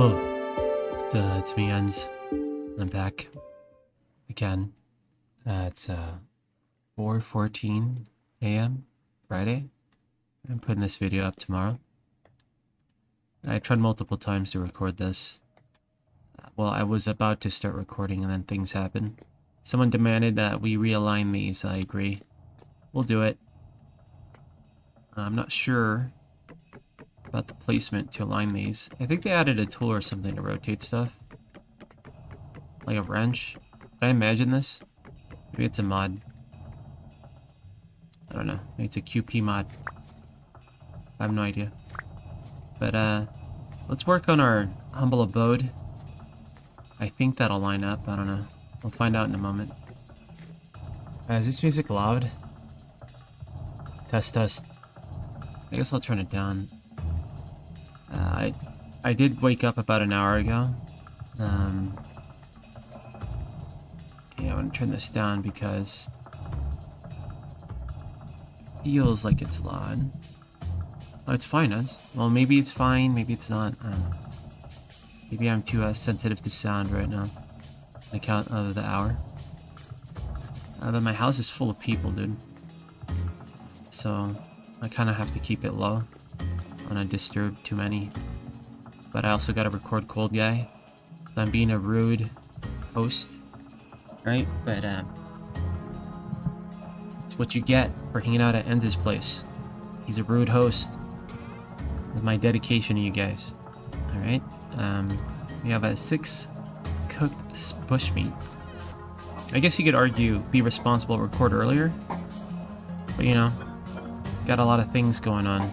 Hello, it's me, Ens. I'm back again. It's 4:14 a.m. Friday. I'm putting this video up tomorrow. I tried multiple times to record this. Well, I was about to start recording and then things happened. Someone demanded that we realign these. I agree. We'll do it. I'm not sure about the placement to align these. I think they added a tool or something to rotate stuff. Like a wrench. Did I imagine this? Maybe it's a mod. I don't know. Maybe it's a QP mod. I have no idea. But let's work on our humble abode. I think that'll line up. I don't know. We'll find out in a moment. Is this music loud? Test, test. I guess I'll turn it down. I did wake up about an hour ago. Yeah, I want to turn this down because it feels like it's loud. Oh, it's fine, Ens. Well, maybe it's fine, maybe it's not. I don't know. Maybe I'm too sensitive to sound right now. On account of the hour. But my house is full of people, dude. So I kind of have to keep it low. I don't want to disturb too many. But I also gotta record Cold Guy. So I'm being a rude host. Right? But it's what you get for hanging out at Enz's place. He's a rude host. With my dedication to you guys. Alright? We have a 6 cooked bushmeat. I guess you could argue be responsible, record earlier. But you know, got a lot of things going on.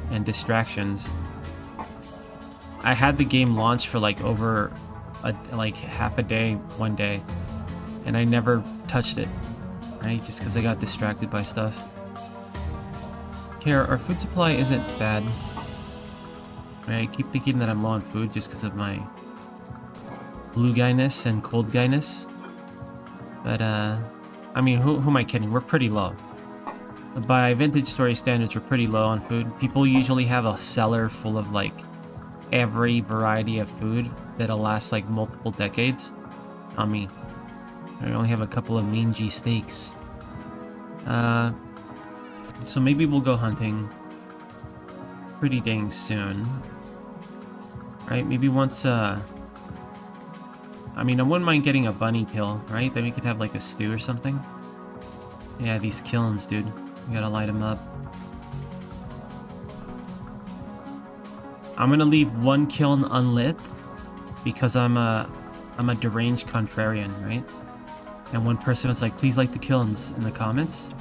And distractions. I had the game launched for like over half a day, one day. And I never touched it. Right? Just because I got distracted by stuff. Okay, our food supply isn't bad. Right? I keep thinking that I'm low on food just because of my blue guyness and cold guyness. But I mean, who am I kidding? We're pretty low. By Vintage Story standards, we're pretty low on food. People usually have a cellar full of like every variety of food that'll last like multiple decades. On me. I only have a couple of mangy steaks. So maybe we'll go hunting pretty dang soon. Right? Maybe once, I mean, I wouldn't mind getting a bunny kill, right? Then we could have like a stew or something. Yeah, these kilns, dude. We gotta light them up. I'm gonna leave one kiln unlit because I'm a deranged contrarian, right? And one person was like, please light the kilns in the comments.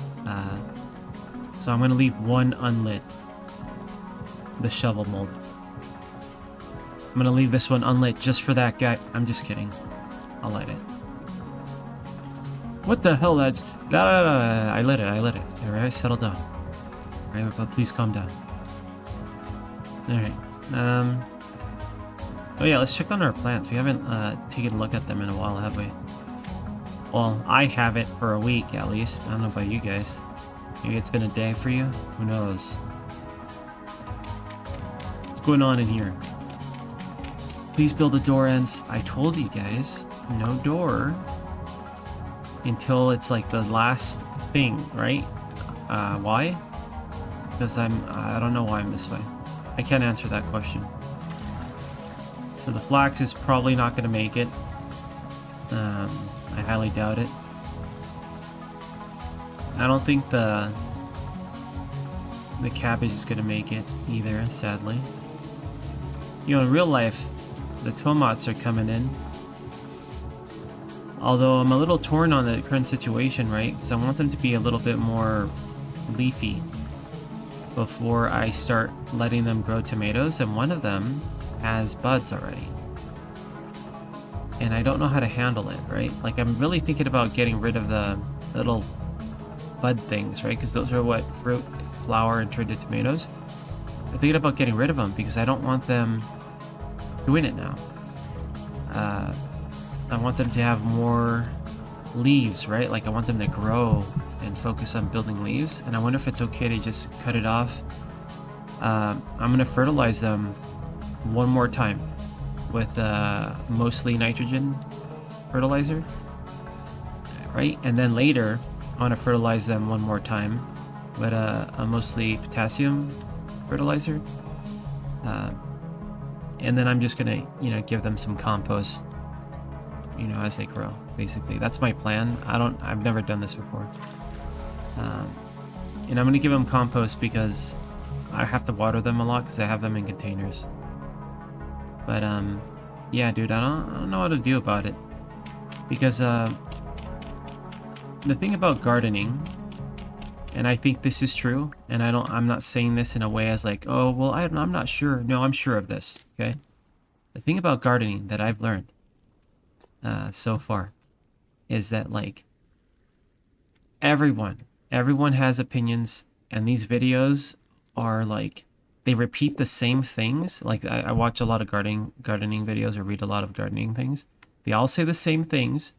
So I'm gonna leave one unlit. The shovel mold. I'm gonna leave this one unlit just for that guy. I'm just kidding. I'll light it. What the hell, lads? I lit it. Alright, settle down. Alright, but please calm down. Alright. Oh yeah, let's check on our plants. We haven't taken a look at them in a while, have we? Well, I haven't for a week at least. I don't know about you guys. Maybe it's been a day for you? Who knows? What's going on in here? Please build a door, Ends. I told you guys, no door until it's like the last thing, right? Why? Because I don't know why I'm this way. I can't answer that question. So the flax is probably not going to make it. I highly doubt it. I don't think the cabbage is going to make it either, sadly. You know, in real life, the tomates are coming in. Although I'm a little torn on the current situation, right? Because I want them to be a little bit more leafy before I start letting them grow tomatoes, and one of them has buds already. And I don't know how to handle it, right? Like, I'm really thinking about getting rid of the little bud things, right? Because those are what fruit, flower, and turn to tomatoes. I'm thinking about getting rid of them because I don't want them doing it now. I want them to have more leaves, right? Like, I want them to grow and focus on building leaves. And I wonder if it's okay to just cut it off. I'm going to fertilize them one more time. with mostly nitrogen fertilizer, right? And then later I want to fertilize them one more time with a mostly potassium fertilizer. And then I'm just gonna, you know, give them some compost, you know, as they grow. Basically, that's my plan. I've never done this before. And I'm gonna give them compost because I have to water them a lot because I have them in containers. But yeah, dude, I don't know what to do about it, because the thing about gardening, and I think this is true, and I'm not saying this in a way as like, oh well, I'm not sure. No, I'm sure of this. Okay, the thing about gardening that I've learned so far is that, like, everyone has opinions, and these videos are like, they repeat the same things. Like, I watch a lot of gardening videos or read a lot of gardening things. They all say the same things,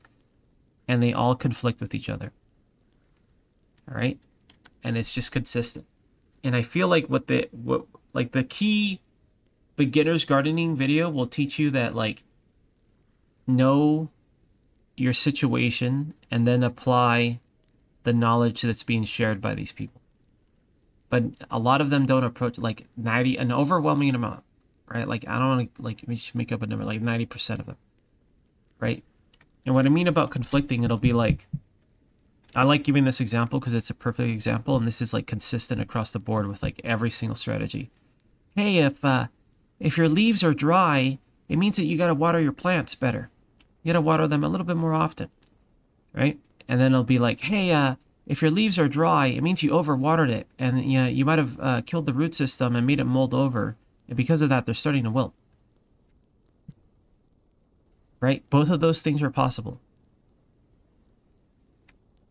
and they all conflict with each other. All right, and it's just consistent. And I feel like what the key beginner's gardening video will teach you that, like, know your situation and then apply the knowledge that's being shared by these people. But a lot of them don't approach, like, an overwhelming amount, right? Like, I don't want to, like, let me just make up a number, like 90% of them, right? And what I mean about conflicting, it'll be like, I like giving this example because it's a perfect example, and this is like consistent across the board with like every single strategy. Hey, if your leaves are dry, it means that you got to water your plants better. You got to water them a little bit more often, right? And then it'll be like, hey, if your leaves are dry, it means you overwatered it, and you might have killed the root system and made it mold over, and because of that, they're starting to wilt. Right? Both of those things are possible.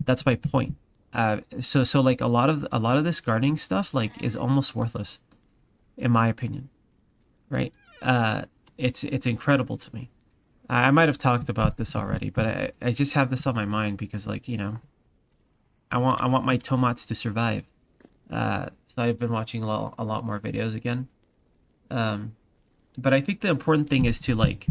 That's my point. So like a lot of this gardening stuff, like, is almost worthless, in my opinion. Right? It's incredible to me. I might have talked about this already, but I just have this on my mind because, like, you know, I want my tomates to survive. So I've been watching a lot more videos again. But I think the important thing is to, like,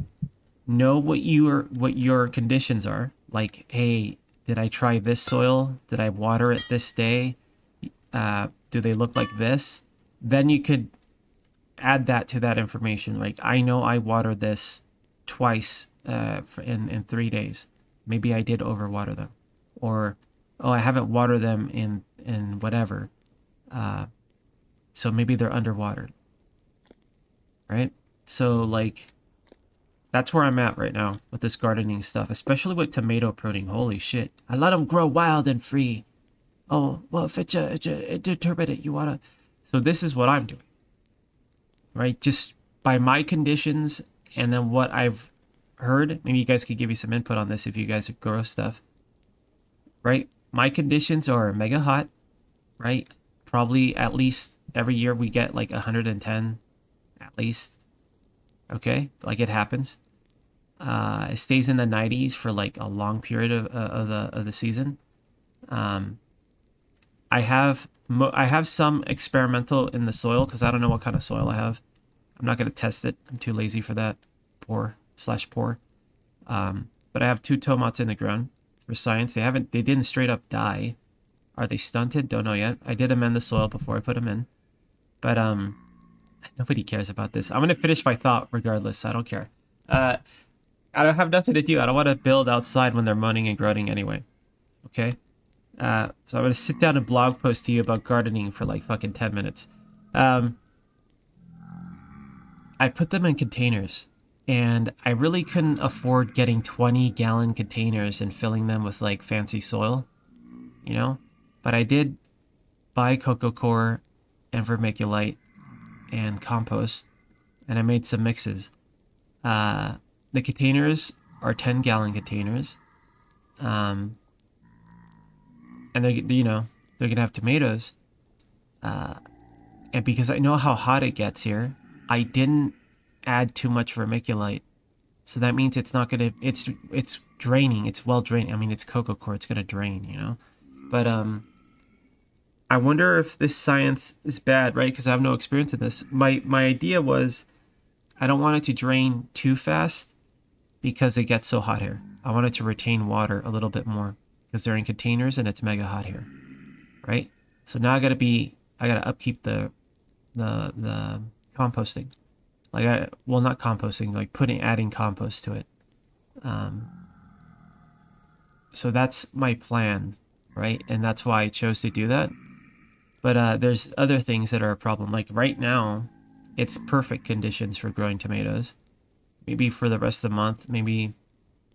know what your conditions are. Like, hey, did I try this soil? Did I water it this day? Do they look like this? Then you could add that to that information. Like, I know I watered this twice in 3 days. Maybe I did overwater them. Or, oh, I haven't watered them in whatever. So maybe they're underwatered. Right? So, like, that's where I'm at right now with this gardening stuff, especially with tomato pruning. Holy shit. I let them grow wild and free. Oh, well, if it's a determinate, you want to... So this is what I'm doing. Right? Just by my conditions and then what I've heard. Maybe you guys could give me some input on this if you guys grow stuff. Right? My conditions are mega hot. Right? Probably at least every year we get like 110 at least. Okay? Like, it happens. It stays in the 90s for like a long period of the season. I have some experimental in the soil because I don't know what kind of soil I have. I'm not going to test it. I'm too lazy for that. Poor. But I have 2 tomates in the ground for science. They didn't straight up die. Are they stunted? Don't know yet. I did amend the soil before I put them in. But nobody cares about this. I'm going to finish my thought regardless. I don't care. I don't have nothing to do. I don't want to build outside when they're moaning and groaning anyway. Okay? So I'm going to sit down and blog post to you about gardening for like fucking 10 minutes. I put them in containers, and I really couldn't afford getting 20-gallon containers and filling them with like fancy soil, you know? But I did buy coco coir and vermiculite and compost, and I made some mixes. The containers are 10-gallon containers, and they're gonna have tomatoes. And because I know how hot it gets here, I didn't add too much vermiculite, so that means it's not gonna. It's draining. It's well drained. I mean, it's coco coir. It's gonna drain, you know. But I wonder if this science is bad, right? Because I have no experience in this. My idea was I don't want it to drain too fast because it gets so hot here. I want it to retain water a little bit more because they're in containers and it's mega hot here, right? So now I gotta upkeep the composting. Like well, not composting, like adding compost to it. So that's my plan, right? And that's why I chose to do that. But there's other things that are a problem. Like right now, it's perfect conditions for growing tomatoes. Maybe for the rest of the month, maybe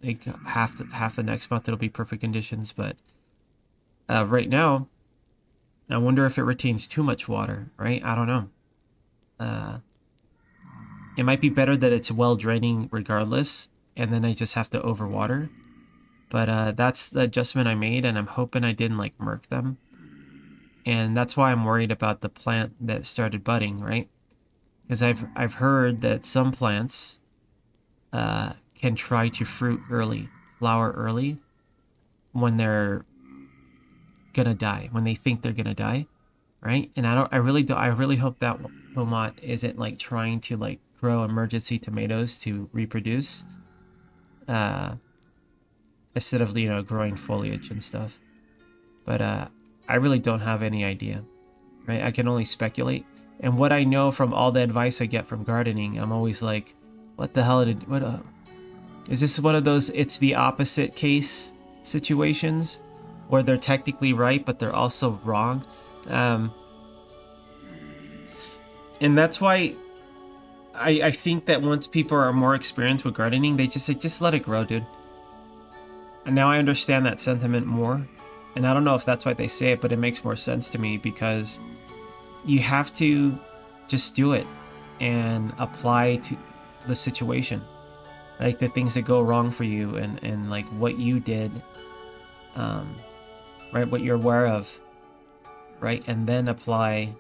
like half the next month it'll be perfect conditions. But right now, I wonder if it retains too much water, right? I don't know. It might be better that it's well draining regardless, and then I just have to overwater. But that's the adjustment I made, and I'm hoping I didn't like murk them. And that's why I'm worried about the plant that started budding, right? Because I've heard that some plants can try to flower early when they're gonna die, when they think they're gonna die, right? And I really hope that tomat isn't like trying to like grow emergency tomatoes to reproduce, instead of, you know, growing foliage and stuff. But I really don't have any idea, right? I can only speculate. And what I know from all the advice I get from gardening, I'm always like, what the hell is this one of those it's the opposite case situations where they're technically right, but they're also wrong? And that's why I think that once people are more experienced with gardening, they just say, just let it grow, dude. And now I understand that sentiment more. And I don't know if that's why they say it, but it makes more sense to me because you have to just do it and apply to the situation. Like the things that go wrong for you and like what you did, right? What you're aware of, right? And then apply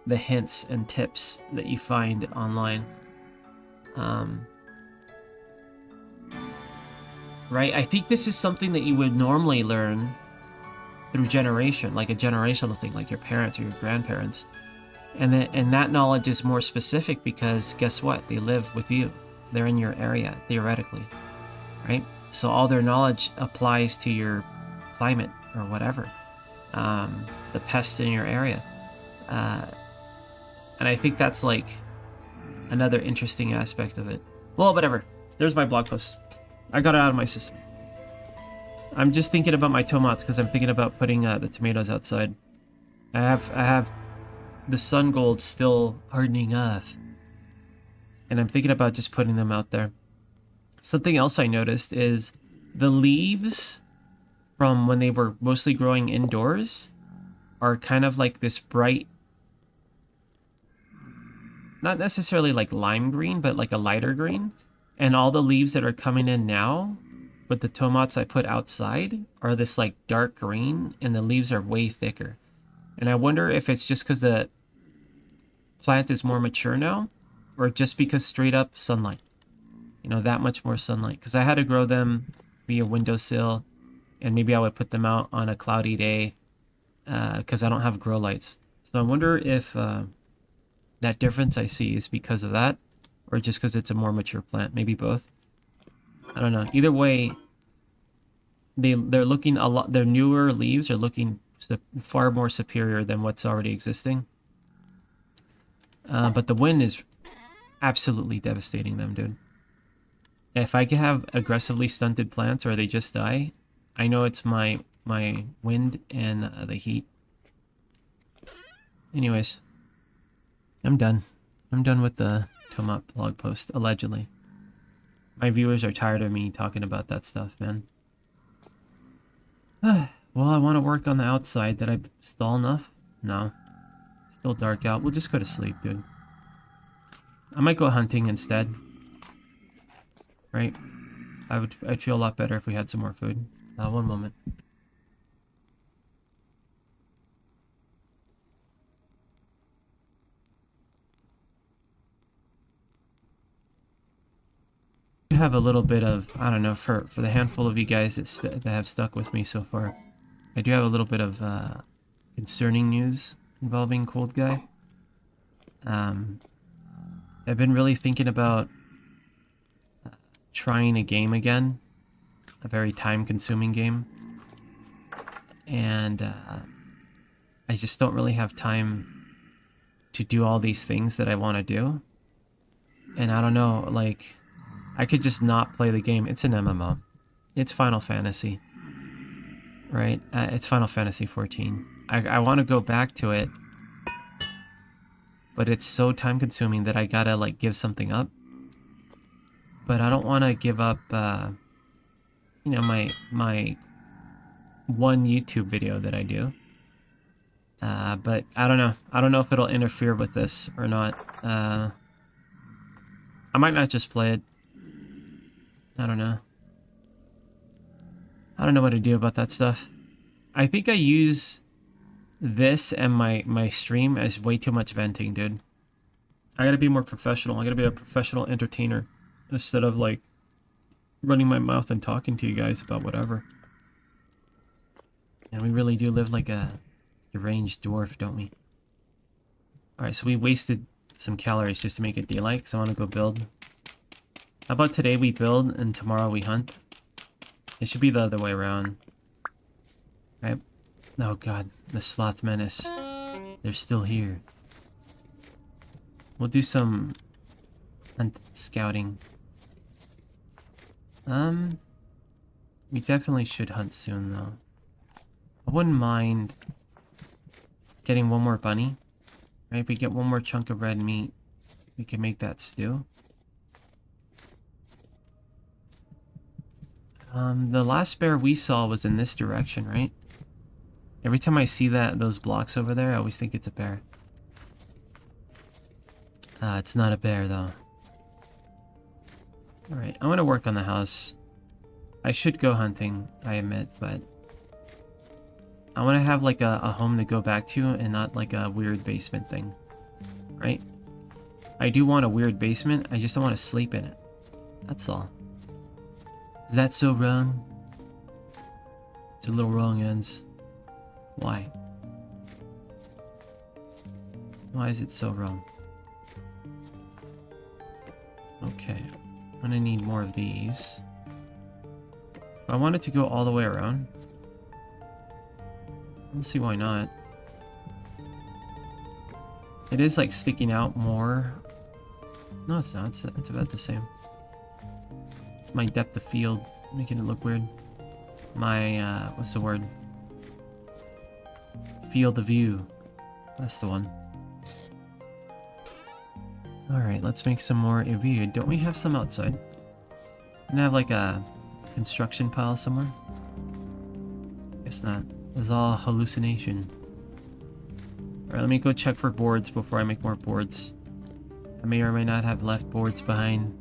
the hints and tips that you find online. Right? I think this is something that you would normally learn through generation, like a generational thing, like your parents or your grandparents. And that knowledge is more specific because guess what? They live with you. They're in your area, theoretically, right? So all their knowledge applies to your climate or whatever, the pests in your area. And I think that's like another interesting aspect of it. Well, whatever. There's my blog post. I got it out of my system. I'm just thinking about my tomatoes because I'm thinking about putting the tomatoes outside. I have the sun gold still hardening off, and I'm thinking about just putting them out there. Something else I noticed is the leaves from when they were mostly growing indoors are kind of like this bright, not necessarily like lime green, but like a lighter green. And all the leaves that are coming in now with the tomatoes I put outside are this like dark green, and the leaves are way thicker. And I wonder if it's just because the plant is more mature now, or just because straight up sunlight. You know, that much more sunlight. Because I had to grow them via windowsill, and maybe I would put them out on a cloudy day because I don't have grow lights. So I wonder if that difference I see is because of that, or just because it's a more mature plant. Maybe both. I don't know. Either way, they're looking a lot. Their newer leaves are looking far more superior than what's already existing. But the wind is absolutely devastating them, dude. If I can have aggressively stunted plants or they just die, I know it's my wind and the heat. Anyways, I'm done. I'm done with the tomato blog post, allegedly. My viewers are tired of me talking about that stuff, man. Well, I want to work on the outside. Did I stall enough? No. Still dark out. We'll just go to sleep, dude. I might go hunting instead. Right? I'd feel a lot better if we had some more food. One moment. I have a little bit of, I don't know, for the handful of you guys that have stuck with me so far, I do have a little bit of concerning news involving Cold Guy. I've been really thinking about trying a game again, a very time-consuming game, and I just don't really have time to do all these things that I want to do. And I don't know, like, I could just not play the game. It's an MMO. It's Final Fantasy, right? It's Final Fantasy 14. I want to go back to it, but it's so time-consuming that I gotta, like, give something up. But I don't want to give up, you know, my one YouTube video that I do. But I don't know. I don't know if it'll interfere with this or not. I might not just play it. I don't know. I don't know what to do about that stuff. I think I use this and my stream as way too much venting, dude. I gotta be more professional. I gotta be a professional entertainer instead of, like, running my mouth and talking to you guys about whatever. And we really do live like a deranged dwarf, don't we? Alright, so we wasted some calories just to make it daylight, because I want to go build. How about today we build and tomorrow we hunt? It should be the other way around. Right? Oh god, the sloth menace. They're still here. We'll do some hunt scouting. We definitely should hunt soon though. I wouldn't mind getting one more bunny. Right, if we get one more chunk of red meat, we can make that stew. The last bear we saw was in this direction, right? Every time I see those blocks over there, I always think it's a bear. It's not a bear though. Alright, I'm gonna work on the house. I should go hunting, I admit, but I want to have, like, a home to go back to and not, like, a weird basement thing. Right? I do want a weird basement, I just don't want to sleep in it. That's all. Is that so wrong? It's a little wrong, Ends. Why? Why is it so wrong? Okay. I'm gonna need more of these. I want it to go all the way around. Let's see why not. It is, like, sticking out more. No, it's not. It's about the same. My depth of field, making it look weird. My, what's the word? Field of view. That's the one. Alright, let's make some more view. Don't we have some outside? Can I have, like, a construction pile somewhere? Guess not. It was all hallucination. Alright, let me go check for boards before I make more boards. I may or may not have left boards behind.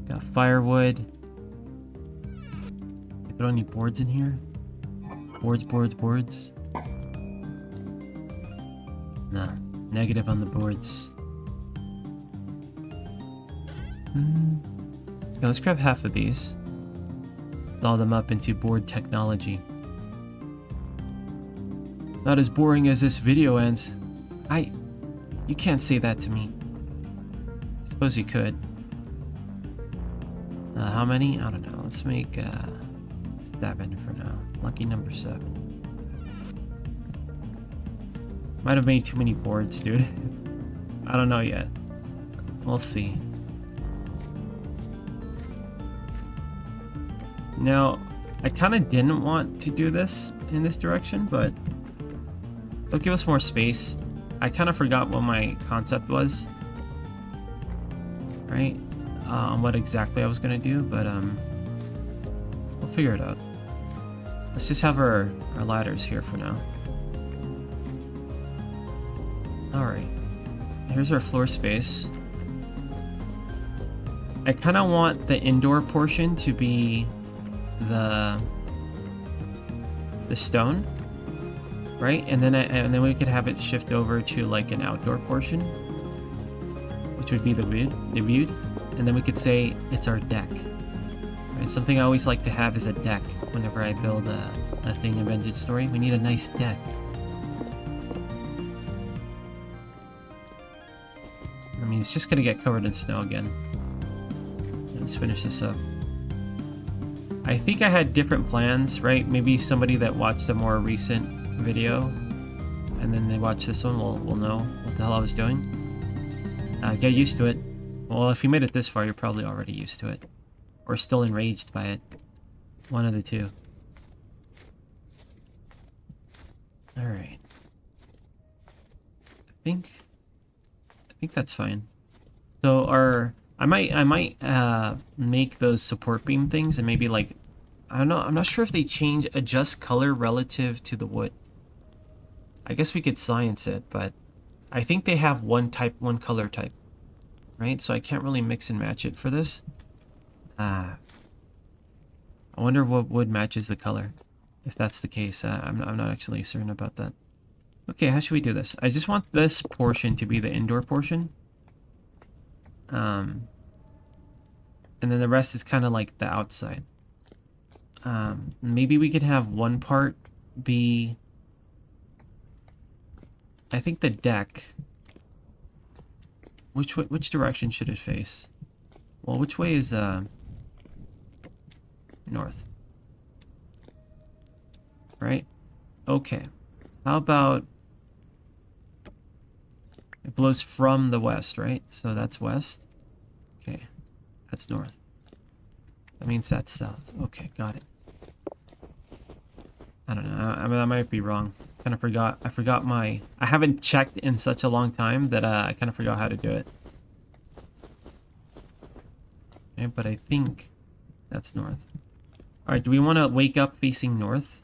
Got firewood. I put any boards in here? Boards. Nah, negative on the boards. Okay, let's grab half of these. Install them up into board technology. Not as boring as this video ends. You can't say that to me. I suppose you could. How many? I don't know. Let's make 7 for now. Lucky number 7. Might have made too many boards, dude. I don't know yet. We'll see. Now, I kind of didn't want to do this in this direction, but it'll give us more space. I kind of forgot what my concept was, right? What exactly I was gonna do, but we'll figure it out. Let's just have our ladders here for now. Alright, here's our floor space. I kind of want the indoor portion to be the stone, right? And then we could have it shift over to, like, an outdoor portion, which would be the wood, and then we could say it's our deck. Right? Something I always like to have is a deck whenever I build a thing in Vintage Story. We need a nice deck. Let me it's just gonna get covered in snow again. Let's finish this up. I think I had different plans, right? Maybe somebody that watched a more recent video and then they watch this one will know what the hell I was doing. Get used to it. Well, if you made it this far, you're probably already used to it. Or still enraged by it. One of the two. Alright. I think that's fine. So I might make those support beam things and maybe like, I don't know, I'm not sure if they adjust color relative to the wood. I guess we could science it, but I think they have one color type, right? So I can't really mix and match it for this. I wonder what wood matches the color, if that's the case. I'm not actually certain about that. Okay, how should we do this? I just want this portion to be the indoor portion. And then the rest is kind of like the outside. Maybe we could have one part be, I think the deck. Which direction should it face? Well, which way is north? Right? Okay. How about it blows from the west, right? So that's west. Okay. That's north. That means that's south. Okay, got it. I don't know. I mean, I might be wrong. Kind of forgot. I haven't checked in such a long time that I kind of forgot how to do it. Okay, but I think that's north. All right. Do we want to wake up facing north?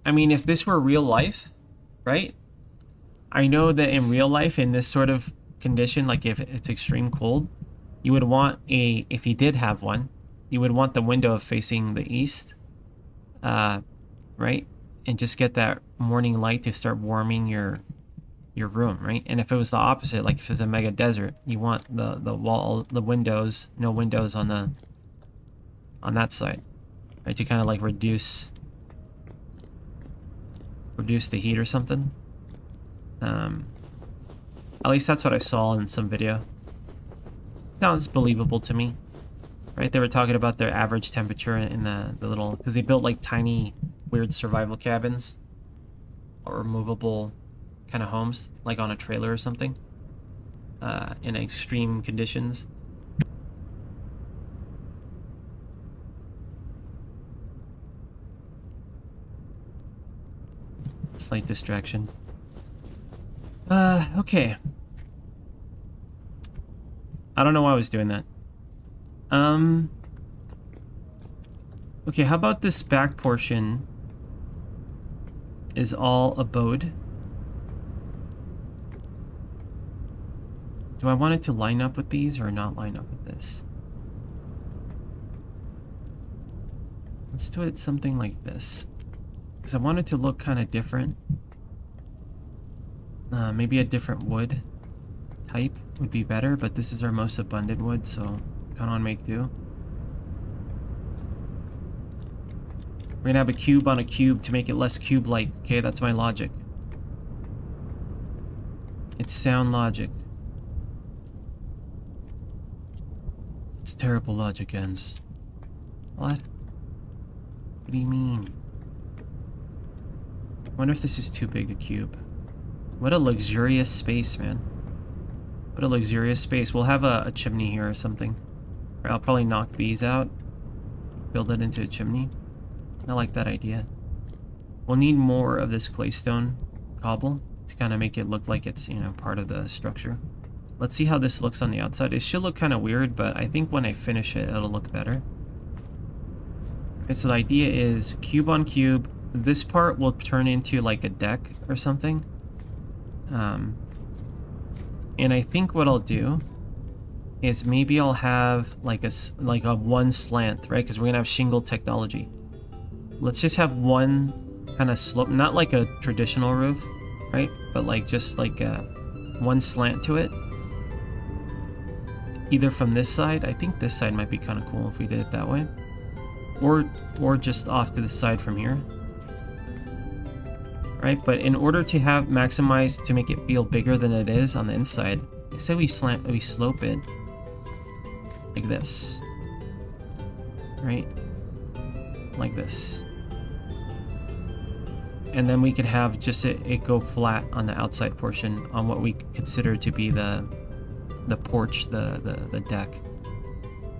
I mean, if this were real life, right? I know that in real life, in this sort of condition, like if it's extreme cold, you would want if you did have one, you would want the window facing the east, right? And just get that morning light to start warming your room, right? And if it was the opposite, like if it's a mega desert, you want the windows, no windows on that side, right? To kind of like reduce the heat or something. At least that's what I saw in some video. Sounds believable to me, right? They were talking about their average temperature in the little, because they built like tiny weird survival cabins or movable kind of homes, like on a trailer or something, in extreme conditions. Slight distraction. Okay. I don't know why I was doing that. Okay, how about this back portion is all abode? Do I want it to line up with these or not line up with this? Let's do it something like this. Because I want it to look kind of different. Maybe a different wood type would be better, but this is our most abundant wood, so kind of make do. We're gonna have a cube on a cube to make it less cube-like. Okay, that's my logic. It's sound logic. It's terrible logic, ends. What? What do you mean? I wonder if this is too big a cube. What a luxurious space, man. What a luxurious space. We'll have a chimney here or something. Or I'll probably knock these out. Build it into a chimney. I like that idea. We'll need more of this claystone cobble to kind of make it look like it's, you know, part of the structure. Let's see how this looks on the outside. It should look kind of weird, but I think when I finish it, it'll look better. Okay, so the idea is cube on cube. This part will turn into like a deck or something. And I think what I'll do is maybe I'll have like a one slant, right? Because we're gonna have shingle technology. Let's just have one kind of slope, not like a traditional roof, right? But like just like one slant to it. Either from this side, I think this side might be kind of cool if we did it that way. or just off to the side from here. Right, but in order to have maximize to make it feel bigger than it is on the inside, I say we slope it like this, right? Like this. And then we could have just it go flat on the outside portion on what we consider to be the porch, the deck.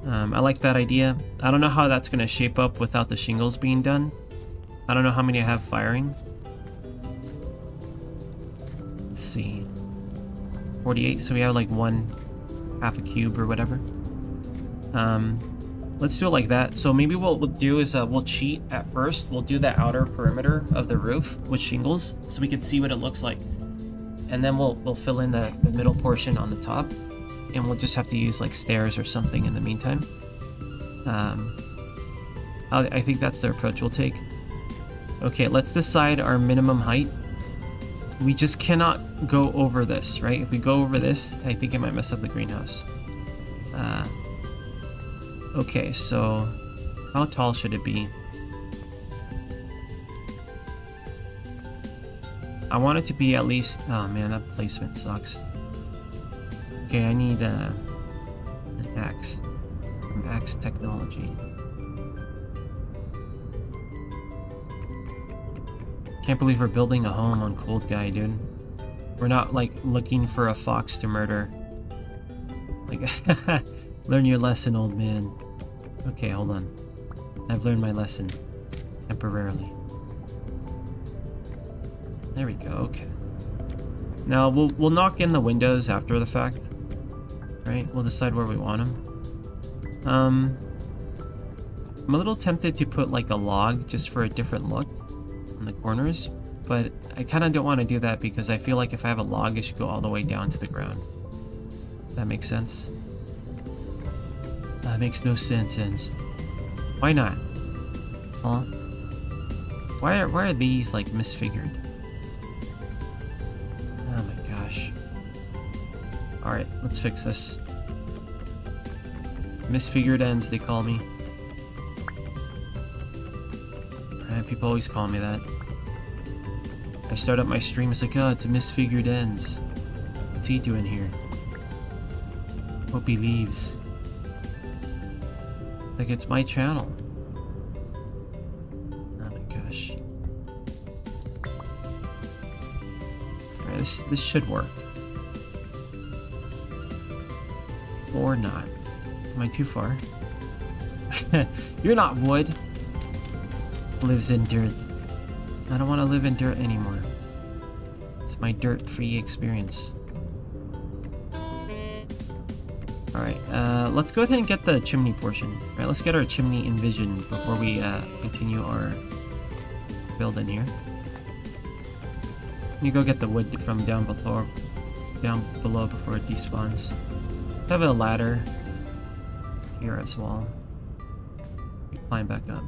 I like that idea. I don't know how that's going to shape up without the shingles being done. I don't know how many I have firing. Let's see. 48, so we have like half a cube or whatever. Let's do it like that. So maybe what we'll do is we'll cheat at first. We'll do the outer perimeter of the roof with shingles so we can see what it looks like. And then we'll fill in the middle portion on the top. And we'll just have to use like stairs or something in the meantime. I think that's the approach we'll take. Okay, let's decide our minimum height. We just cannot go over this, right? If we go over this, I think it might mess up the greenhouse. Okay, so how tall should it be? I want it to be at least... Oh man, that placement sucks. Okay, I need an axe from Axe Technology. Can't believe we're building a home on Cold Guy, dude. We're not like looking for a fox to murder. Like, learn your lesson, old man. Okay, hold on. I've learned my lesson temporarily. There we go. Okay. Now we'll knock in the windows after the fact. Right? We'll decide where we want them. I'm a little tempted to put like a log just for a different look on the corners, but I kind of don't want to do that because I feel like if I have a log, it should go all the way down to the ground. That makes sense. That makes no sense. Why not? Huh? Why are these like misfigured? Oh my gosh. Alright, let's fix this. Misfigured ends, they call me. Alright, people always call me that. I start up my stream, it's like, oh, it's a misfigured ends. What's he doing here? Hope he leaves. Like, it's my channel. Oh my gosh. Alright, this should work. Or not. Am I too far? You're not wood. Lives in dirt. I don't want to live in dirt anymore. It's my dirt-free experience. Alright, let's go ahead and get the chimney portion. Alright, let's get our chimney envisioned before we continue our build in here. You go get the wood from down below before it despawns. I have a ladder here as well. We climb back up.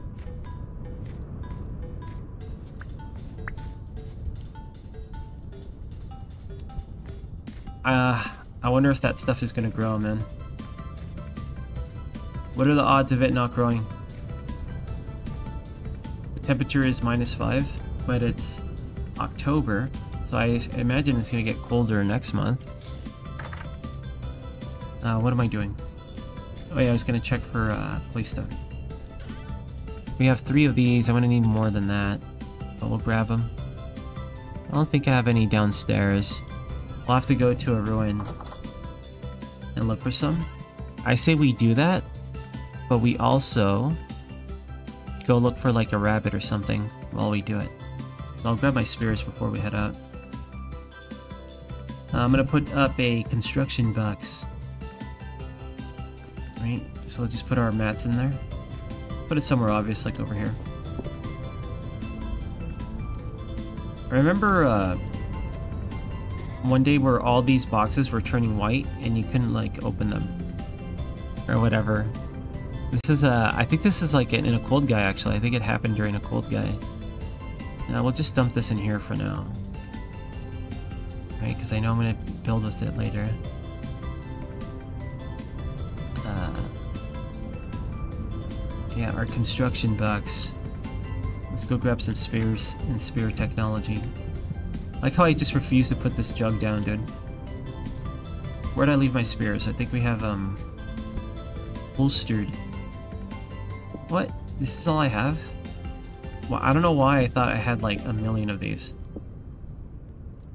I wonder if that stuff is gonna grow, man. What are the odds of it not growing? The temperature is -5, but it's October, so I imagine it's gonna get colder next month. What am I doing? Oh yeah, I was gonna check for playstone. We have 3 of these. I'm gonna need more than that, but we'll grab them. I don't think I have any downstairs. We'll have to go to a ruin and look for some. I say we do that, but we also go look for like a rabbit or something while we do it. So I'll grab my spears before we head out. I'm gonna put up a construction box. Right, so we'll just put our mats in there. Put it somewhere obvious, like over here. I remember one day where all these boxes were turning white and you couldn't like open them or whatever. This is I think this is like in a Cold Guy actually. I think it happened during a Cold Guy. Now we'll just dump this in here for now. Right, because I know I'm gonna build with it later. Yeah, our construction box. Let's go grab some spares and spare technology. I like how I just refuse to put this jug down, dude. Where'd I leave my spares? I think we have, holstered. What? This is all I have? Well, I don't know why I thought I had like a million of these.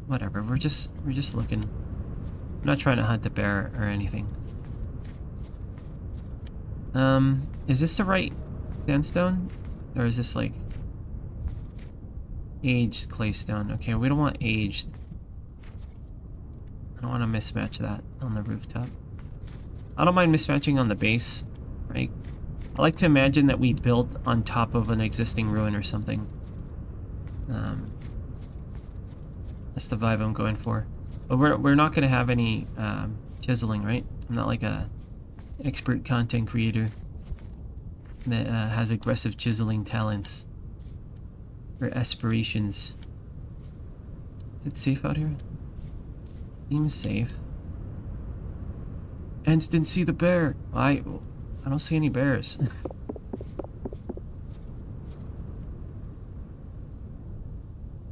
Whatever, we're just looking. I'm not trying to hunt a bear or anything. Is this the right sandstone? Or is this like aged claystone? Okay, we don't want aged. I don't want to mismatch that on the rooftop. I don't mind mismatching on the base, right? I like to imagine that we built on top of an existing ruin or something. That's the vibe I'm going for. But we're not going to have any chiseling, right? I'm not like a expert content creator that has aggressive chiseling talents or aspirations. Is it safe out here? Seems safe. Ents didn't see the bear. I don't see any bears.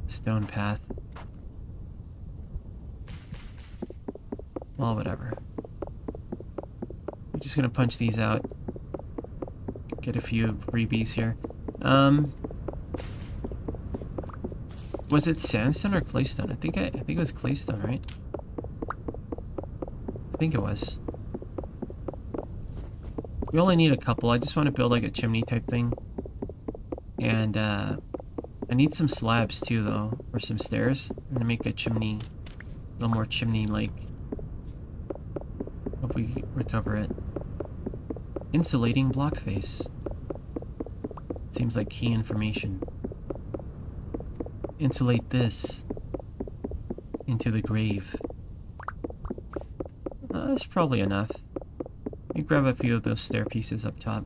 Stone path. Well, whatever. We're just gonna punch these out. Get a few freebies here. Was it sandstone or claystone? I think it was claystone, right? I think it was. We only need a couple. I just want to build like a chimney type thing. And I need some slabs too though, or some stairs. I'm gonna make a chimney, a little more chimney-like. Hope we recover it. Insulating block face. Seems like key information. Insulate this into the grave. That's probably enough. Let me grab a few of those stair pieces up top.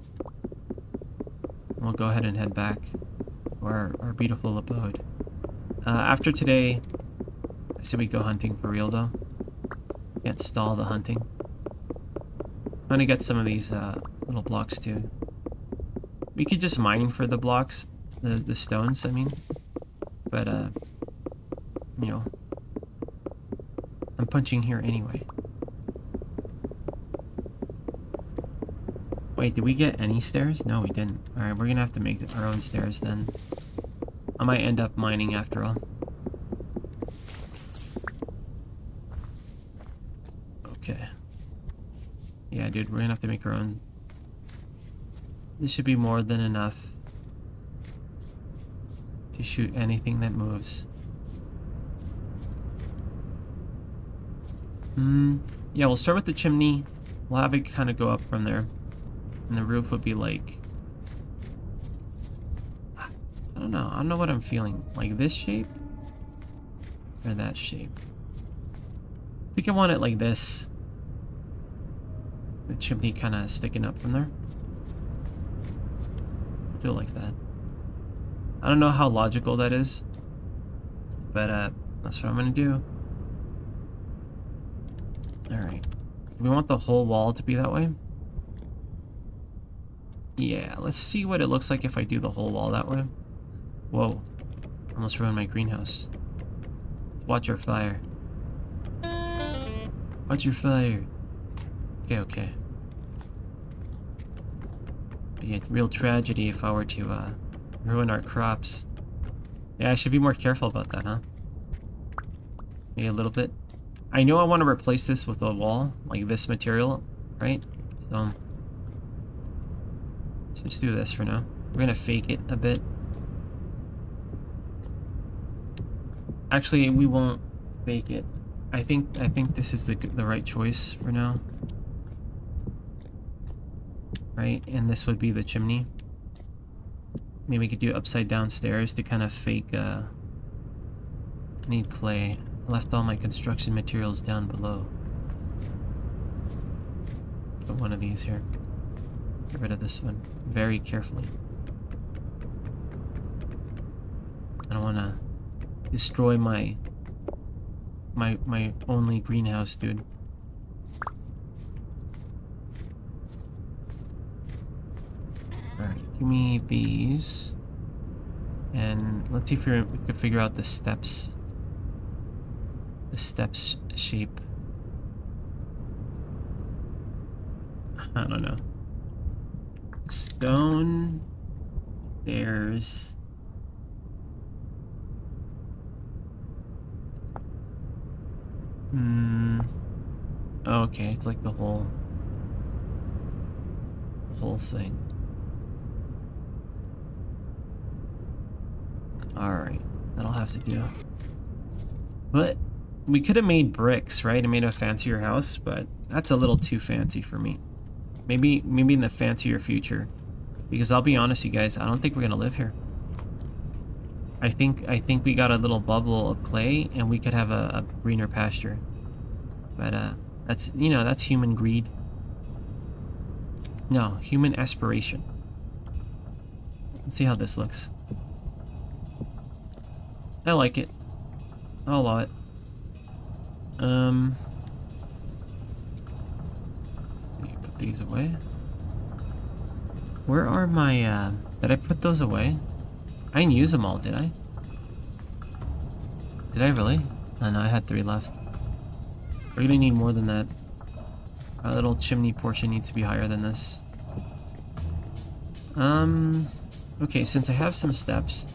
We'll go ahead and head back to our beautiful abode. After today, I said we go hunting for real though. Can't stall the hunting. I'm gonna get some of these little blocks too. We could just mine for the blocks, the stones, I mean. But, you know, I'm punching here anyway. Wait, did we get any stairs? No, we didn't. Alright, we're gonna have to make our own stairs then. I might end up mining after all. Okay. Yeah, dude, we're gonna have to make our own. This should be more than enough to shoot anything that moves. Yeah, we'll start with the chimney. We'll have it kind of go up from there. And the roof would be like... I don't know. I don't know what I'm feeling. Like this shape? Or that shape? I think I want it like this. The chimney kind of sticking up from there. Do it like that. I don't know how logical that is, but that's what I'm gonna do. Alright. Do we want the whole wall to be that way? Yeah, let's see what it looks like if I do the whole wall that way. Whoa. Almost ruined my greenhouse. Let's watch our fire. Watch your fire. Okay, okay. Be a real tragedy if I were to ruin our crops. Yeah, I should be more careful about that, huh? Maybe a little bit. I know I want to replace this with a wall, like this material, right? So let's just do this for now. We're gonna fake it a bit. Actually, we won't fake it. I think this is the right choice for now. Right, and this would be the chimney. Maybe we could do upside down stairs to kind of fake, I need clay. I left all my construction materials down below. Put one of these here. Get rid of this one very carefully. I don't want to destroy my only greenhouse, dude. Alright. Give me these. And let's see if we could figure out the steps. The steps shape. I don't know. Stone. Stairs. Okay, it's like the whole thing. Alright, that'll have to do. But we could have made bricks, right? And made a fancier house, but that's a little too fancy for me. Maybe in the fancier future. Because I'll be honest, you guys, I don't think we're gonna live here. I think we got a little bubble of clay, and we could have a greener pasture. But that's, you know, that's human greed. No, human aspiration. Let's see how this looks. I like it. I'll allow it. Put these away. Where are my, did I put those away? I didn't use them all, did I? Did I really? Oh no, I had 3 left. We're gonna need more than that. Our little chimney portion needs to be higher than this. Okay, since I have some steps,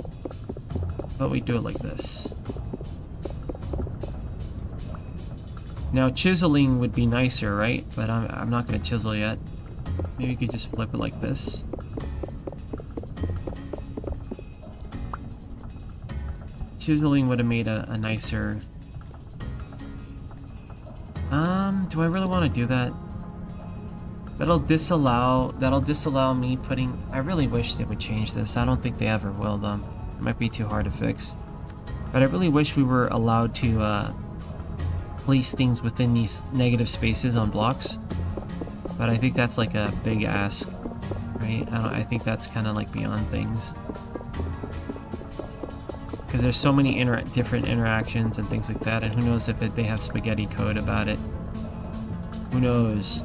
how about we do it like this? Now, chiseling would be nicer, right? But I'm not gonna chisel yet. Maybe you could just flip it like this. Chiseling would have made a nicer... do I really want to do that? That'll disallow me putting... I really wish they would change this. I don't think they ever will, though. It might be too hard to fix. But I really wish we were allowed to place things within these negative spaces on blocks. But I think that's like a big ask, right? I think that's kind of like beyond things. Because there's so many different interactions and things like that, and who knows if they have spaghetti code about it. Who knows?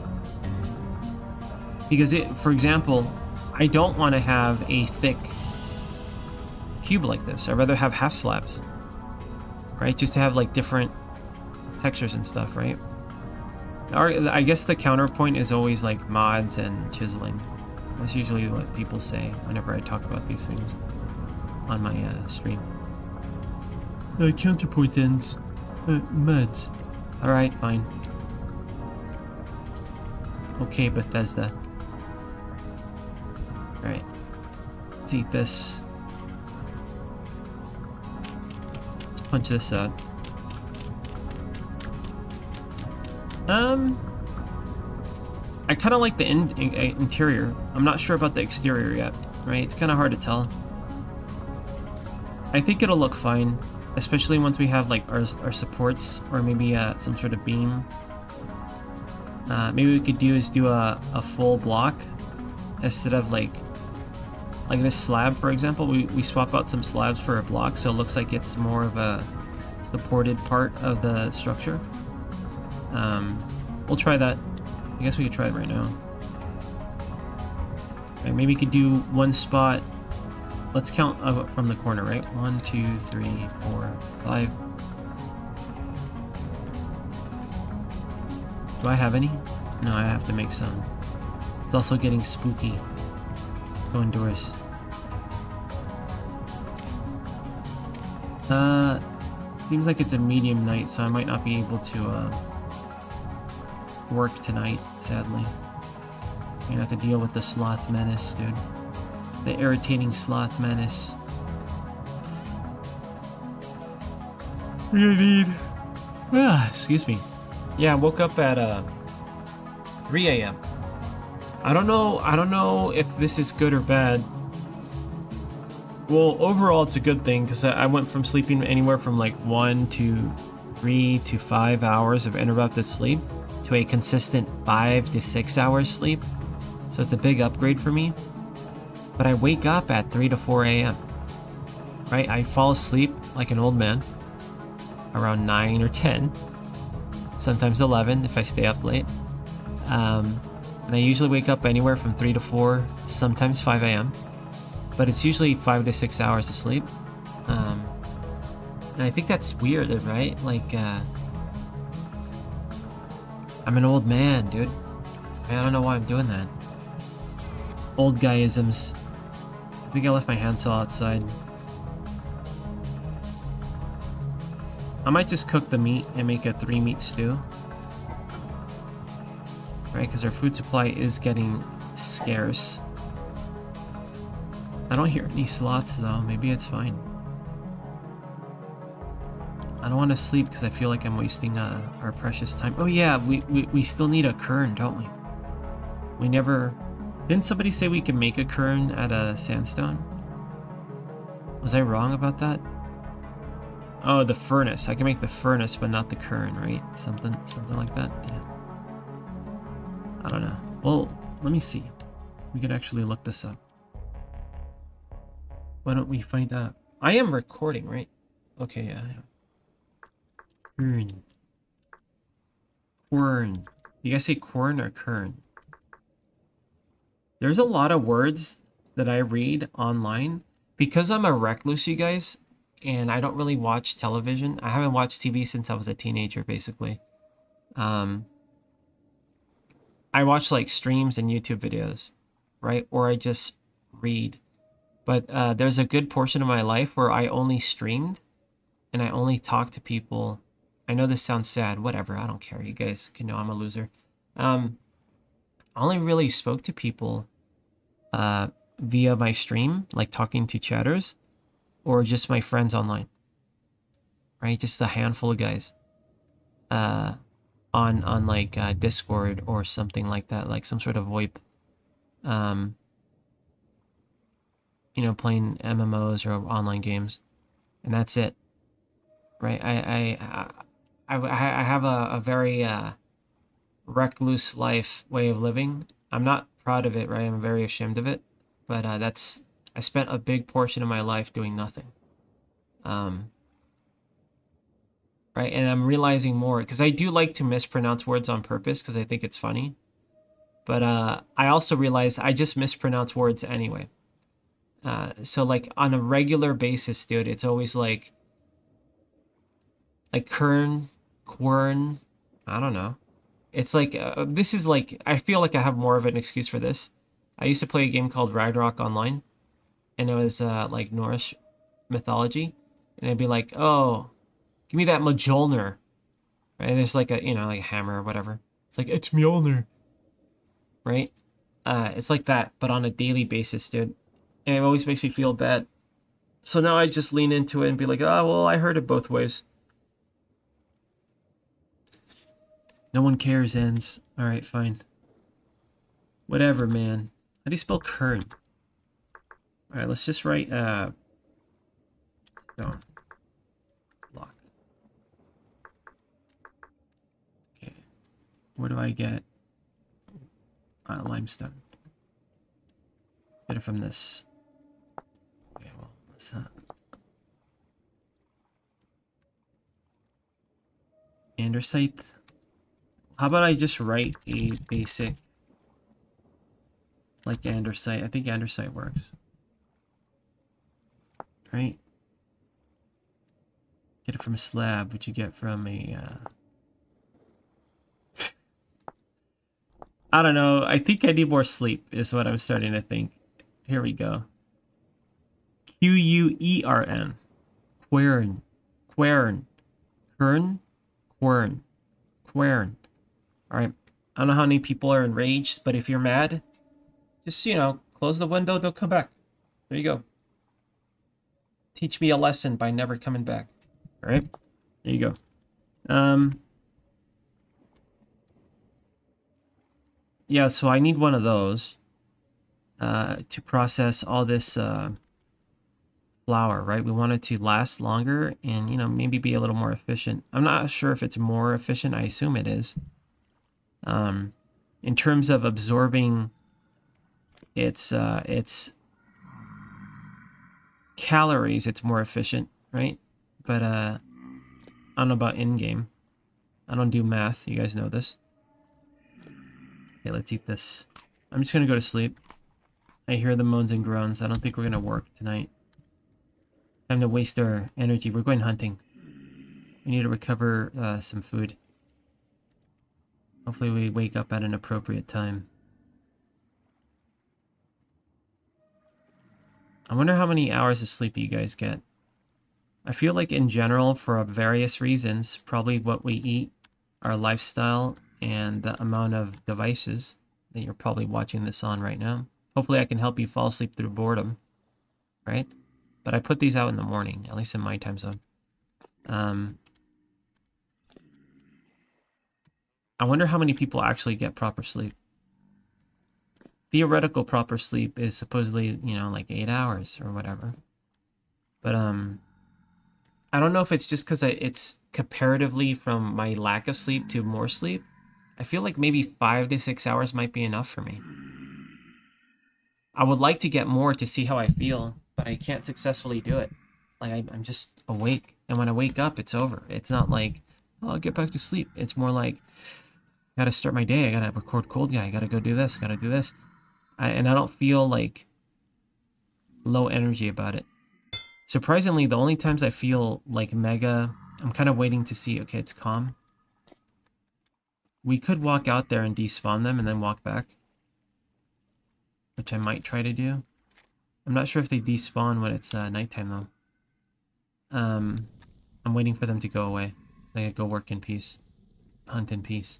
Because for example, I don't want to have a thick cube like this. I'd rather have half slabs, right? Just to have like different textures and stuff, right? I guess the counterpoint is always like mods and chiseling. That's usually what people say whenever I talk about these things on my stream. Counterpoint ends. Mods. Alright, fine. Okay, Bethesda. Alright. Let's eat this. Let's punch this out. I kind of like the interior. I'm not sure about the exterior yet, right? It's kind of hard to tell. I think it'll look fine, especially once we have like our supports, or maybe some sort of beam. Maybe we could do a full block instead of like this slab, for example. We swap out some slabs for a block, so it looks like it's more of a supported part of the structure. We'll try that. I guess we could try it right now. Okay, maybe we could do one spot. Let's count from the corner, right? 1, 2, 3, 4, 5. Do I have any? No, I have to make some. It's also getting spooky. Go indoors. Seems like it's a medium night, so I might not be able to work tonight, sadly. I'm gonna have to deal with the sloth menace, dude. The irritating sloth menace. We're gonna need... excuse me. Yeah, I woke up at 3 a.m. I don't know if this is good or bad. Well, overall it's a good thing, because I went from sleeping anywhere from like 1 to 3 to 5 hours of interrupted sleep to a consistent 5 to 6 hours sleep. So it's a big upgrade for me. But I wake up at 3 to 4 a.m. Right? I fall asleep like an old man around 9 or 10. Sometimes 11 if I stay up late. And I usually wake up anywhere from 3 to 4, sometimes 5 a.m. but it's usually 5 to 6 hours of sleep. And I think that's weird, right? Like, I'm an old man, dude. I don't know why I'm doing that. Old guy-isms. I think I left my handsaw outside. I might just cook the meat and make a 3-meat stew. Right, because our food supply is getting scarce. I don't hear any sloths though. Maybe it's fine. I don't want to sleep because I feel like I'm wasting our precious time. Oh yeah, we still need a kern, don't we? We never... Didn't somebody say we can make a kern out of sandstone? Was I wrong about that? Oh, the furnace. I can make the furnace, but not the kern, right? Something like that. Yeah. I don't know. Well, let me see. We could actually look this up. Why don't we find out? I am recording, right? Okay, yeah. Kern. Quern. You guys say quern or kern? There's a lot of words that I read online. Because I'm a recluse, you guys, and I don't really watch television. I haven't watched TV since I was a teenager, basically. I watch like streams and YouTube videos, right? Or I just read. But there's a good portion of my life where I only streamed and I only talked to people. I know this sounds sad, whatever, I don't care. You guys can know I'm a loser. I only really spoke to people via my stream, like talking to chatters, or just my friends online. Right? Just a handful of guys. On like Discord or something like that, like some sort of VoIP. You know, playing MMOs or online games, and that's it. Right? I have a very recluse way of living. I'm not proud of it, right? I'm very ashamed of it, but I spent a big portion of my life doing nothing. Right, and I'm realizing more because I do like to mispronounce words on purpose because I think it's funny. But I also realize I just mispronounce words anyway. So like on a regular basis, dude, it's always like kern, quern, I don't know. It's like, this is like, I feel like I have more of an excuse for this. I used to play a game called Ragnarok Online, and it was like Norse mythology, and it'd be like, oh, give me that Mjolnir. Right? And there's like a, like a hammer or whatever. It's like, it's Mjolnir. Right? It's like that, but on a daily basis, dude. And it always makes me feel bad. So now I just lean into it and be like, oh, well, I heard it both ways. No one cares, ends. Alright, fine. Whatever, man. How do you spell kern? Alright, let's just write, stone. Block. Okay. Where do I get limestone? Get it from this. Okay, well, let's andesite. How about I just write a basic, like andesite? I think andesite works. Right? Get it from a slab, which you get from a... I don't know. I think I need more sleep, is what I'm starting to think. Here we go. Quern. Quern. Quern. Kern. Quern. Quern. Alright. I don't know how many people are enraged, but if you're mad, just, close the window, don't come back. There you go. Teach me a lesson by never coming back. Alright? There you go. Yeah, so I need one of those to process all this flour, right? We want it to last longer and, maybe be a little more efficient. I'm not sure if it's more efficient. I assume it is. In terms of absorbing its calories, it's more efficient, right? But I don't know about in-game. I don't do math. You guys know this. Okay, let's eat this. I'm just gonna go to sleep. I hear the moans and groans. I don't think we're gonna work tonight. Time to waste our energy. We're going hunting. We need to recover some food. Hopefully we wake up at an appropriate time. I wonder how many hours of sleep you guys get. I feel like in general, for various reasons, probably what we eat, our lifestyle, and the amount of devices that you're probably watching this on right now. Hopefully I can help you fall asleep through boredom, right? But I put these out in the morning, at least in my time zone. I wonder how many people actually get proper sleep. Theoretical proper sleep is supposedly, you know, like 8 hours or whatever. But I don't know if it's just because it's comparatively from my lack of sleep to more sleep. I feel like maybe 5 to 6 hours might be enough for me. I would like to get more to see how I feel, but I can't successfully do it. Like, I'm just awake, and when I wake up, it's over. It's not like, oh, I'll get back to sleep. It's more like, I gotta start my day. I gotta record Cold Guy. I gotta go do this. Gotta do this. And I don't feel like low energy about it. Surprisingly, the only times I feel like mega, I'm kind of waiting to see, okay, it's calm. We could walk out there and despawn them and then walk back, which I might try to do. I'm not sure if they despawn when it's nighttime though. I'm waiting for them to go away. I can go work in peace, hunt in peace.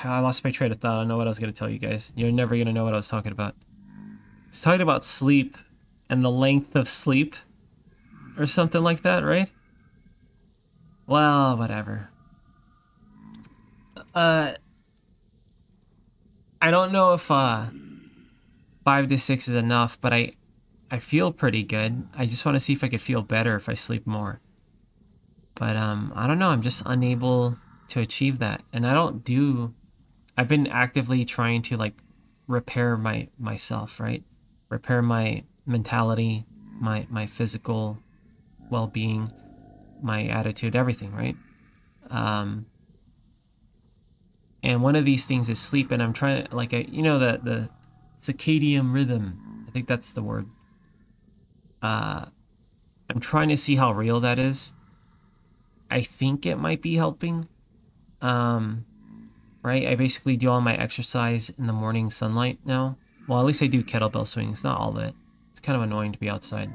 I lost my train of thought. I don't know what I was going to tell you guys. You're never going to know what I was talking about. I was talking about sleep and the length of sleep or something like that, right? Well, whatever. I don't know if 5 to 6 is enough, but I feel pretty good. I just want to see if I could feel better if I sleep more. But I don't know. I'm just unable to achieve that, and I've been actively trying to like repair myself, right? Repair my mentality, my physical well-being, my attitude, everything, right? And one of these things is sleep, and I'm trying to, like, you know, the circadian rhythm. I think that's the word. I'm trying to see how real that is. I think it might be helping. Right? I basically do all my exercise in the morning sunlight now. Well, at least I do kettlebell swings, not all of it. It's kind of annoying to be outside.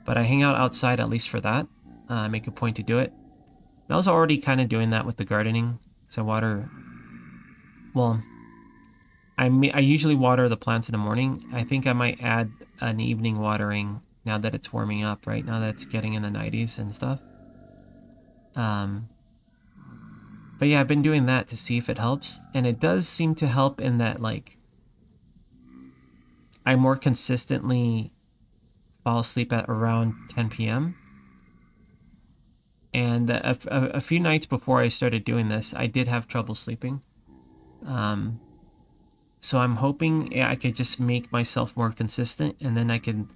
But I hang out outside at least for that. I make a point to do it. I was already kind of doing that with the gardening. So water... Well, I usually water the plants in the morning. I think I might add an evening watering now that it's warming up, right? Now that it's getting in the 90s and stuff. But yeah, I've been doing that to see if it helps. And it does seem to help in that, like, I more consistently fall asleep at around 10 p.m. And a few nights before I started doing this, I did have trouble sleeping. So I'm hoping I could just make myself more consistent, and then I can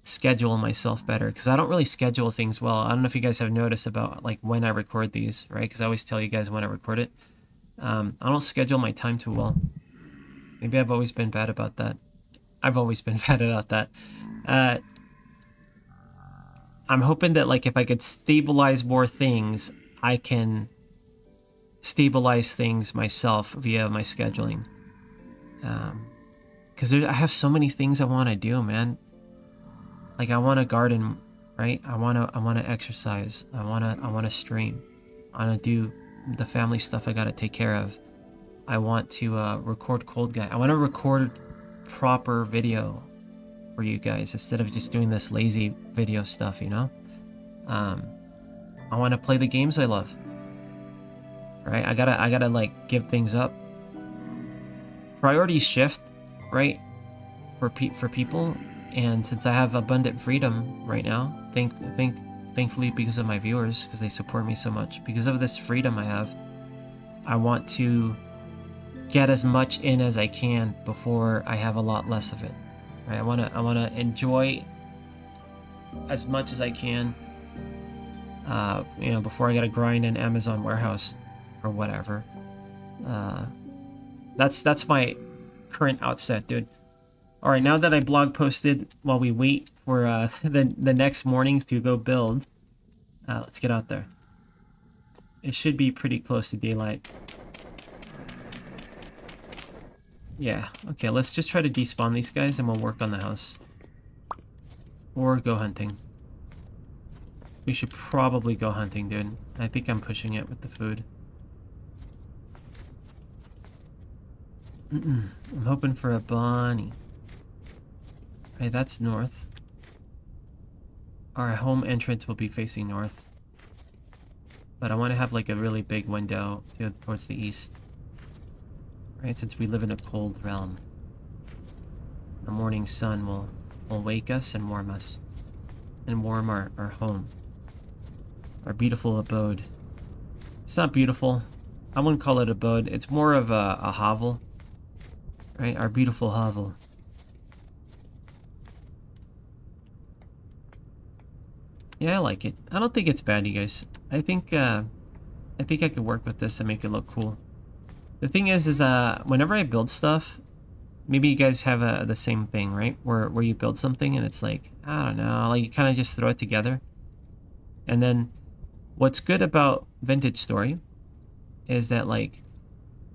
schedule myself better, because I don't really schedule things well. I don't know if you guys have noticed about like when I record these, right? Because I always tell you guys when I record it. I don't schedule my time too well. Maybe I've always been bad about that. I've always been bad about that. I'm hoping that, like, if I could stabilize more things, I can stabilize things myself via my scheduling. Because I have so many things I want to do, man. Like, I want to garden, right? I want to exercise. I want to stream. I want to do the family stuff I got to take care of. I want to record Cold Guy. I want to record proper video for you guys instead of just doing this lazy video stuff, you know? I want to play the games I love. Right? I gotta like give things up. Priorities shift, right? For people, and since I have abundant freedom right now, thankfully because of my viewers, because they support me so much, because of this freedom I have, I want to get as much in as I can before I have a lot less of it. Right? I wanna enjoy as much as I can. You know, before I gotta grind in Amazon warehouse or whatever. That's my current outset, dude. All right, now that I blog posted while we wait for the next mornings to go build, let's get out there. It should be pretty close to daylight. Yeah, okay, let's just try to despawn these guys and we'll work on the house. Or go hunting. We should probably go hunting, dude. I think I'm pushing it with the food. I'm hoping for a bunny. Okay, that's north. Our home entrance will be facing north. But I want to have like a really big window towards the east. Right, since we live in a cold realm. The morning sun will wake us and warm us. And warm our home. Our beautiful abode. It's not beautiful. I wouldn't call it abode. It's more of a hovel. Right, our beautiful hovel. Yeah, I like it. I don't think it's bad, you guys. I think I could work with this and make it look cool. The thing is whenever I build stuff, maybe you guys have the same thing, right? Where you build something and it's like, I don't know, like you kind of just throw it together. And then what's good about Vintage Story is that like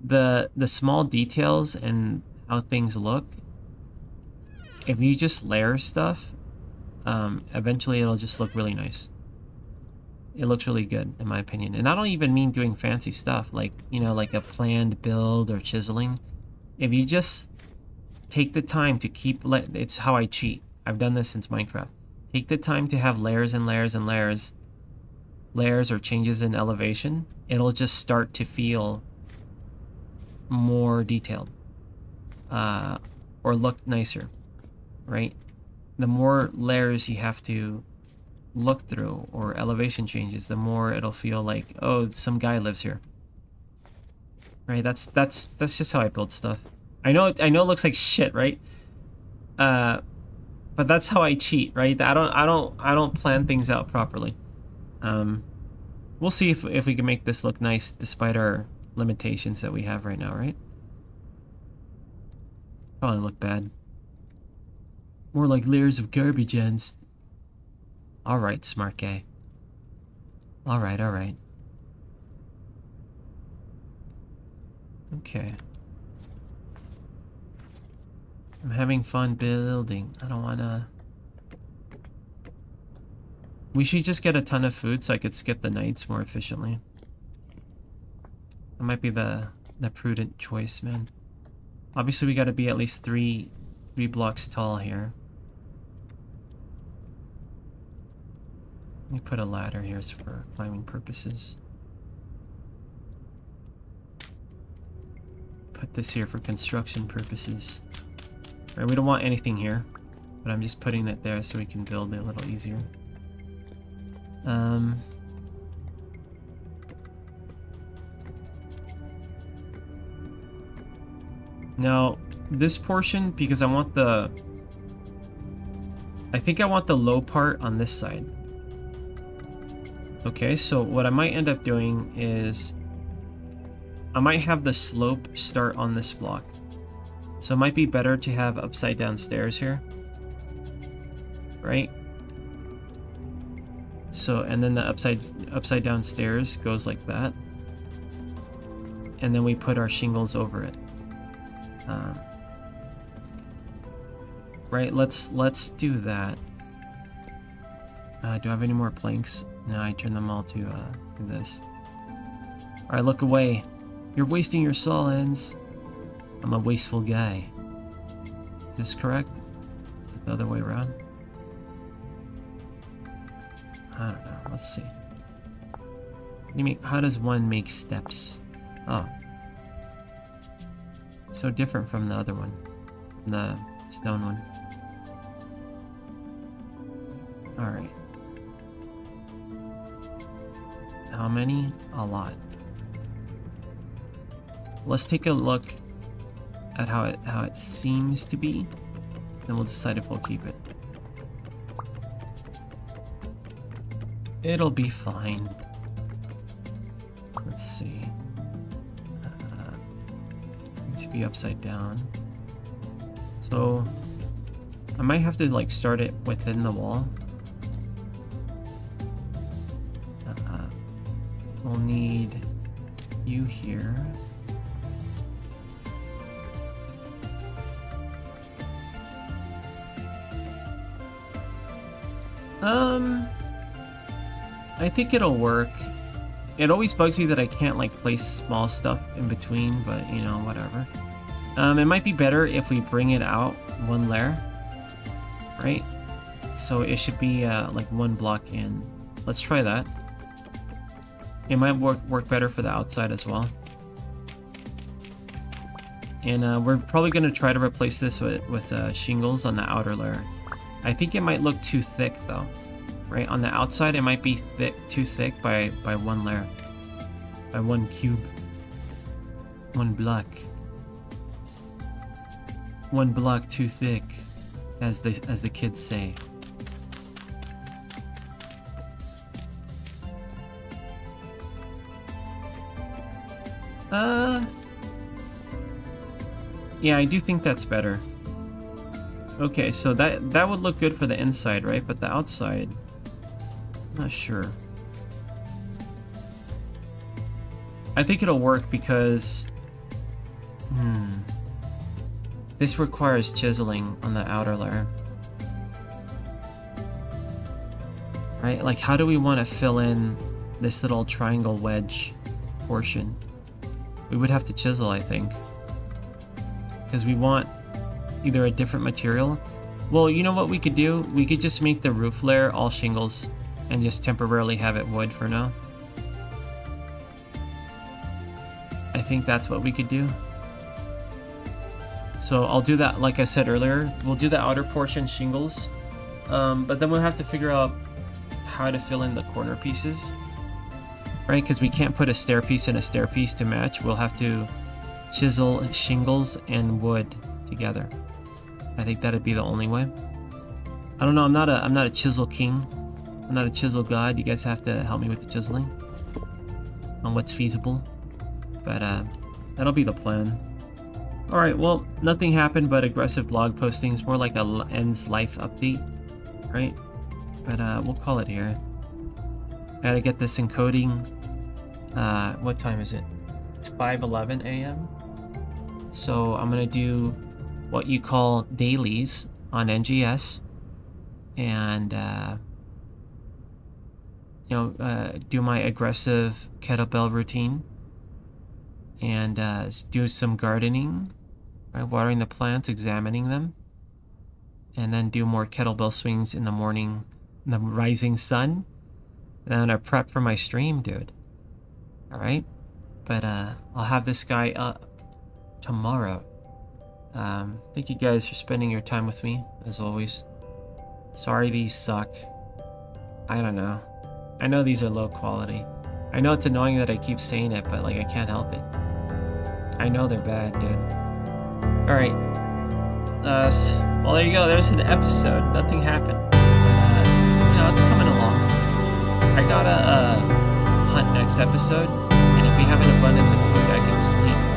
the small details and how things look, if you just layer stuff, eventually it'll just look really nice. It looks really good, in my opinion. And I don't even mean doing fancy stuff, like, you know, like a planned build or chiseling. If you just take the time to it's how I cheat. I've done this since Minecraft. Take the time to have layers and layers and layers. Layers or changes in elevation. It'll just start to feel more detailed. Or look nicer, right? The more layers you have to look through or elevation changes, the more it'll feel like, oh, some guy lives here. Right? That's just how I build stuff. I know it looks like shit, right? But that's how I cheat, right? I don't plan things out properly. We'll see if we can make this look nice despite our limitations that we have right now, right? Probably look bad. More like layers of garbage ends. Alright, smart guy. Alright, alright. Okay. I'm having fun building. I don't wanna... We should just get a ton of food so I could skip the nights more efficiently. That might be the prudent choice, man. Obviously we gotta be at least three blocks tall here. Let me put a ladder here for climbing purposes. Put this here for construction purposes. Right, we don't want anything here, but I'm just putting it there so we can build it a little easier. Now, this portion, because I think I want the low part on this side. Okay, so what I might end up doing is I might have the slope start on this block. So it might be better to have upside down stairs here. Right? So, and then the upside down stairs goes like that. And then we put our shingles over it. Right, let's do that. Do I have any more planks? No, I turned them all to this. Alright, look away. You're wasting your saw ends. I'm a wasteful guy. Is this correct? Is it the other way around? I don't know. Let's see. What do you mean? How does one make steps? Oh. So different from the other one. The stone one. Alright. How many? A lot. Let's take a look at how it seems to be, then we'll decide if we'll keep it. It'll be fine. Let's see. Let's be upside down. So I might have to like start it within the wall. We'll need you here. I think it'll work. It always bugs me that I can't like place small stuff in between, but you know, whatever. It might be better if we bring it out one layer, right? So it should be like one block in. Let's try that. It might work better for the outside as well. And we're probably going to try to replace this with shingles on the outer layer. I think it might look too thick though. Right, on the outside it might be too thick by one layer, by one cube, one block too thick, as the kids say. Yeah, I do think that's better. Okay, so that would look good for the inside, right? But the outside, not sure. I think it'll work because this requires chiseling on the outer layer. Right? Like, how do we want to fill in this little triangle wedge portion? We would have to chisel, I think. Because we want either a different material. Well, you know what we could do? We could just make the roof layer all shingles and just temporarily have it wood for now. I think that's what we could do. So I'll do that, like I said earlier. We'll do the outer portion shingles, but then we'll have to figure out how to fill in the corner pieces, right? Because we can't put a stair piece and a stair piece to match. We'll have to chisel shingles and wood together. I think that'd be the only way. I don't know. I'm not a chisel king. I'm not a chisel god. You guys have to help me with the chiseling on what's feasible. But that'll be the plan. Alright, well, nothing happened but aggressive blog postings. More like a Ends Life update, right? But we'll call it here. Gotta get this encoding. What time is it? It's 5:11 a.m. So I'm gonna do what you call dailies on NGS. And do my aggressive kettlebell routine and do some gardening, right? Watering the plants, examining them, and then do more kettlebell swings in the morning, in the rising sun. Then I prep for my stream, dude. All right, but I'll have this guy up tomorrow. Thank you guys for spending your time with me, as always. Sorry these suck. I don't know. I know these are low quality. I know it's annoying that I keep saying it, but like I can't help it. I know they're bad, dude. Alright. Well, there you go. There's an episode. Nothing happened. But, it's coming along. I gotta hunt next episode, and if we have an abundance of food, I can sleep.